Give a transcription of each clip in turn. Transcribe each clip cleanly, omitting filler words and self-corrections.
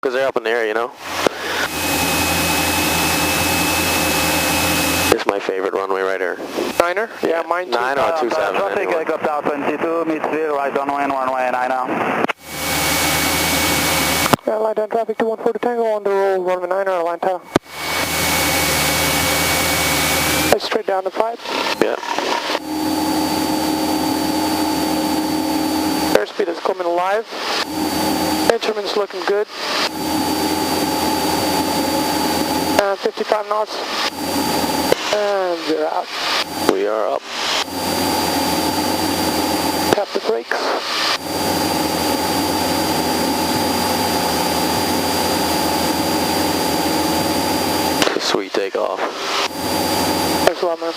because they're up in the air, you know. This is my favorite runway right here. Niner? Yeah, mine too. 9 or 27. Traffic helicopter 22, meets zero, right on runway 9. Yeah, line down traffic 2140 Tango on the roll, runway 9 or lantana. Straight down to 5. Yeah. Airspeed is coming live. Instruments looking good. 55 knots. And we're out. We are up. Tap the brakes. Sweet takeoff. Thanks a lot, man.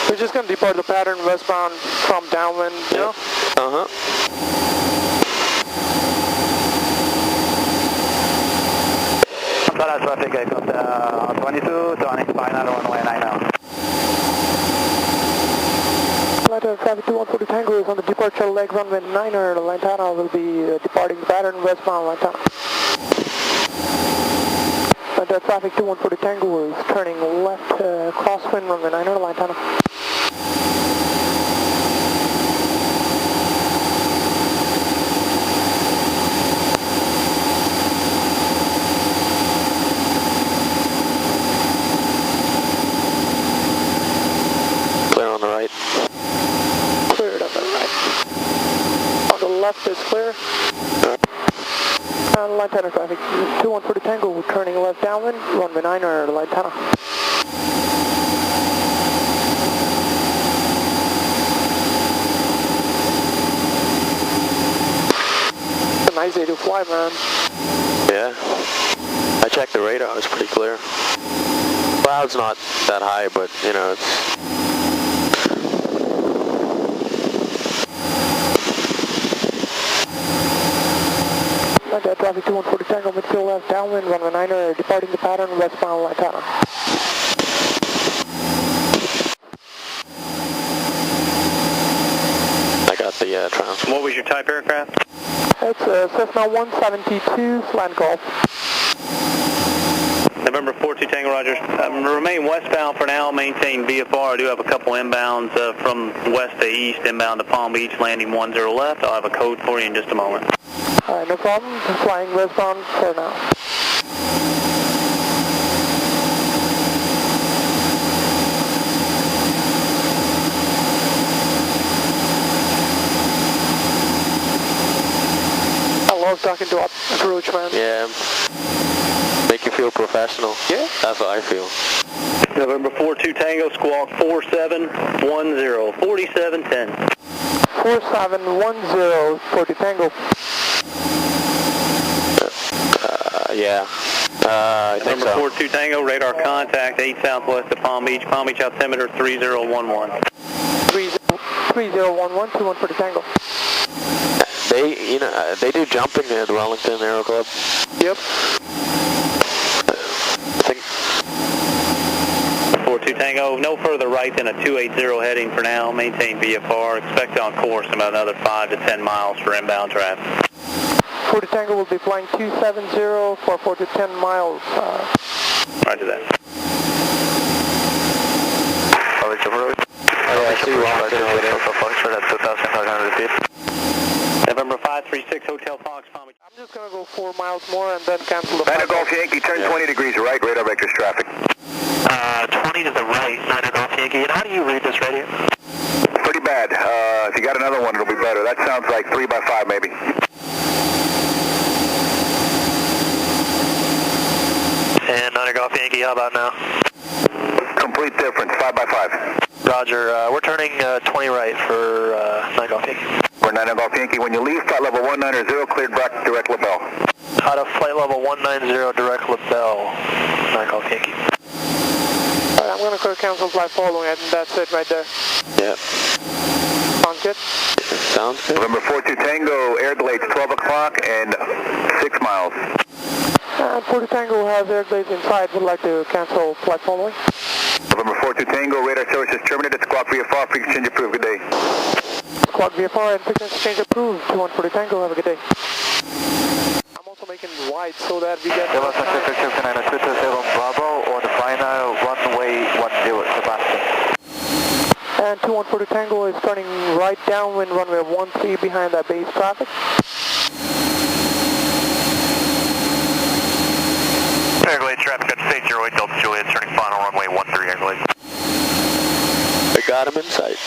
We're just going to depart the pattern westbound from downwind, you know? Uh-huh. Traffic helicopter 22, turning final runway 9 now. Flight traffic 2140 Tango is on the departure leg runway 9er. Lantana will be departing the pattern westbound Lantana. Flight traffic 2140 Tango is turning left crosswind runway 9er Lantana. Left is clear. And Lantana traffic 2140 Tango turning left downwind, runway 9 or Lantana. It's a nice day to fly, man. Yeah. I checked the radar, it's pretty clear. Cloud's not that high, but you know, it's traffic 2140 Tango, midfield left downwind, runway 9er, departing the pattern westbound Lantana. I got the transfer. What was your type aircraft? It's a Cessna 172 slant golf. November 42 Tango, Roger. Remain westbound for now, maintain VFR. I do have a couple inbounds from west to east, inbound to Palm Beach, landing 10 left. I'll have a code for you in just a moment. Alright, no problem. Flying westbound for now. I love talking to approach, man. Yeah. Make you feel professional. Yeah. That's what I feel. November 42 Tango, squawk 4710, 4710. 4710 40 Tango. Yeah. I think Number so. 42 Tango, radar contact 8 southwest of Palm Beach altimeter 3011. 3011 2140 Tango. They, you know, they do jumping at the Wellington Aero Club. Yep. I think 42 Tango, no further right than a 280 heading for now. Maintain VFR. Expect on course about another 5 to 10 miles for inbound traffic. 40 Tango will be flying 270 for 4 to 10 miles. Roger that. I see Wellington over there for Foxtrot at 2,500 feet. November 536 Hotel Fox, Palm Beach. I'm just going to go 4 miles more and then cancel the Niner flight. Golf Yankee, turn 20 degrees right, radar vectors traffic. 20 to the right, Niner Golf Yankee. And how do you read this radio? Pretty bad. If you got another one, it'll be better. That sounds like 3 by 5 maybe. And Niner Golf Yankee, how about now? Complete difference, 5 by 5. Roger, we're turning 20 right for Niner Golf Yankee. We're Niner Golf Yankee. When you leave, flight level 190, cleared back direct LaBelle. Out of flight level 190, direct LaBelle, Niner Golf Yankee. Alright, I'm going to cancel flight following it, and that's it right there. Yep. Sounds good? Sounds good. November 42 Tango, airglades 12 o'clock and 6 miles. 40 Tango has airglades inside. Would like to cancel flight following. November 42 Tango, radar services terminated. Squawk VFR, frequency change approved. Good day. Squawk VFR and frequency change approved. 2140 Tango, have a good day. I'm also making wide so that we get... Bravo on final runway 10, Sebastian. And 2142 Tango is turning right downwind runway 13 behind that base traffic. Airglades traffic at state 08 Delta Juliet, turning final runway 13 Airglades. I got him in sight.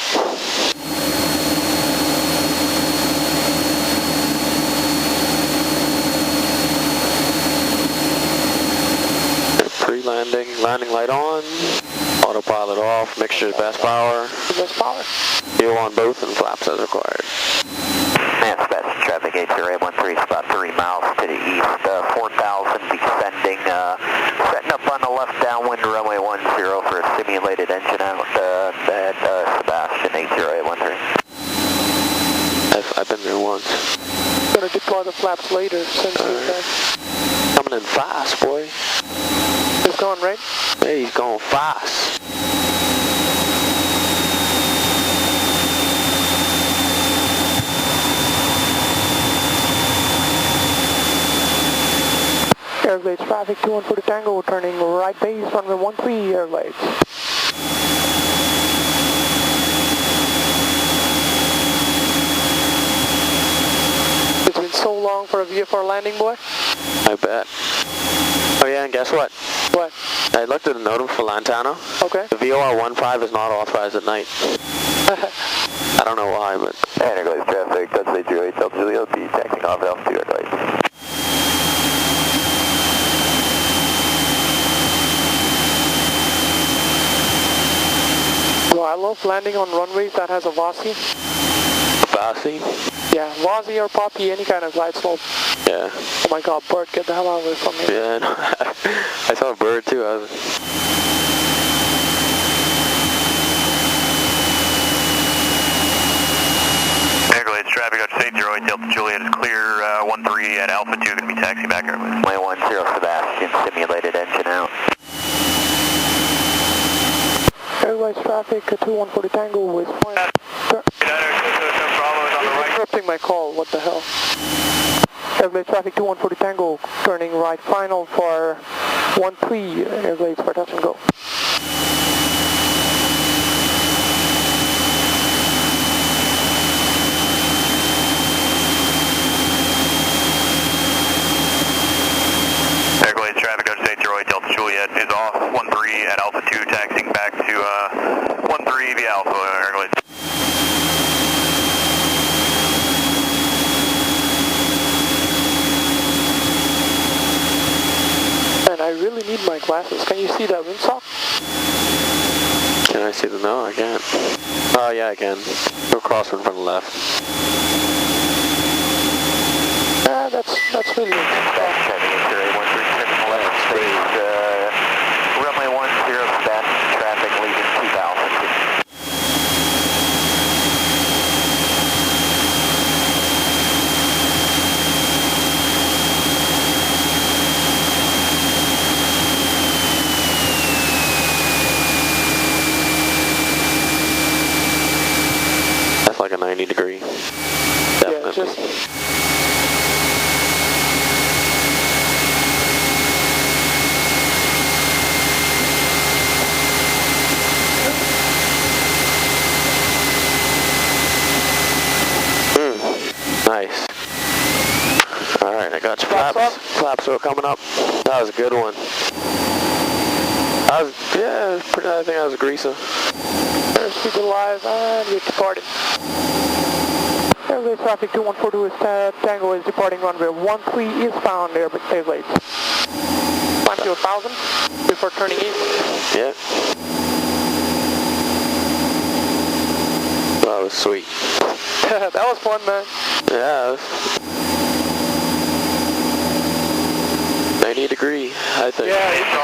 Pre-landing, landing light on, autopilot off, mixture best power. Best power. Fuel on both and flaps as required. And Sebastian traffic 80813 is about 3 miles to the east, 4,000 descending, setting up on the left downwind runway 10 for a simulated engine out at Sebastian 80813. I've been there once. Gonna deploy the flaps later since Coming in fast, boy. It's going right. Hey, he's going fast. Airglades traffic 2142 Tango turning right base runway 13 Airglades. It's been so long for a VFR landing, boy. I bet. Oh yeah, and guess what? What? I looked at the NOTAM for Lantana. Okay. The VOR-15 is not authorized at night. I don't know why, but... Airglades traffic, that's 808 Delta Juliet, be taxing off altitude Airglades. Well, I love landing on runways that has a VASI. Bossy? Yeah, VASI or Poppy, any kind of glide slope. Yeah. Oh my god, Bert, get the hell out of here from here. Yeah, I know. I saw a bird too. Airglades traffic at state 08 Delta Juliet is clear, 13 at Alpha 2, going to be taxiing back Airglades. Runway 10 Sebastian, simulated engine out. Airglades traffic 2140 Tango is point. Interrupting my call, what the hell. Airglades traffic 2140 Tango turning right final for 13 Airglades for touch and go. Airglades traffic at state 08 Delta Juliet is off, 13 at Alpha 2, taxiing back to 13 via Alpha Airglades. And I really need my glasses. Can you see that windsock? Can I see the... No, I can't. Oh, yeah, I can. Go across in front of the left. That's really interesting. Runway 10, Sebastian traffic leaving 2000. That's like a 90 degree. Definitely. Yeah, just... Nice. Alright, I got your flaps. Flaps are coming up. That was a good one. I think that was a greaser. First speed alive and we're departing. Airglades traffic 2142 is Tango is departing runway 13 eastbound Airglades. Climb to 1000 before turning east. Yeah. That was sweet. That was fun, man. Yeah, it was 90 degree, I think. Yeah,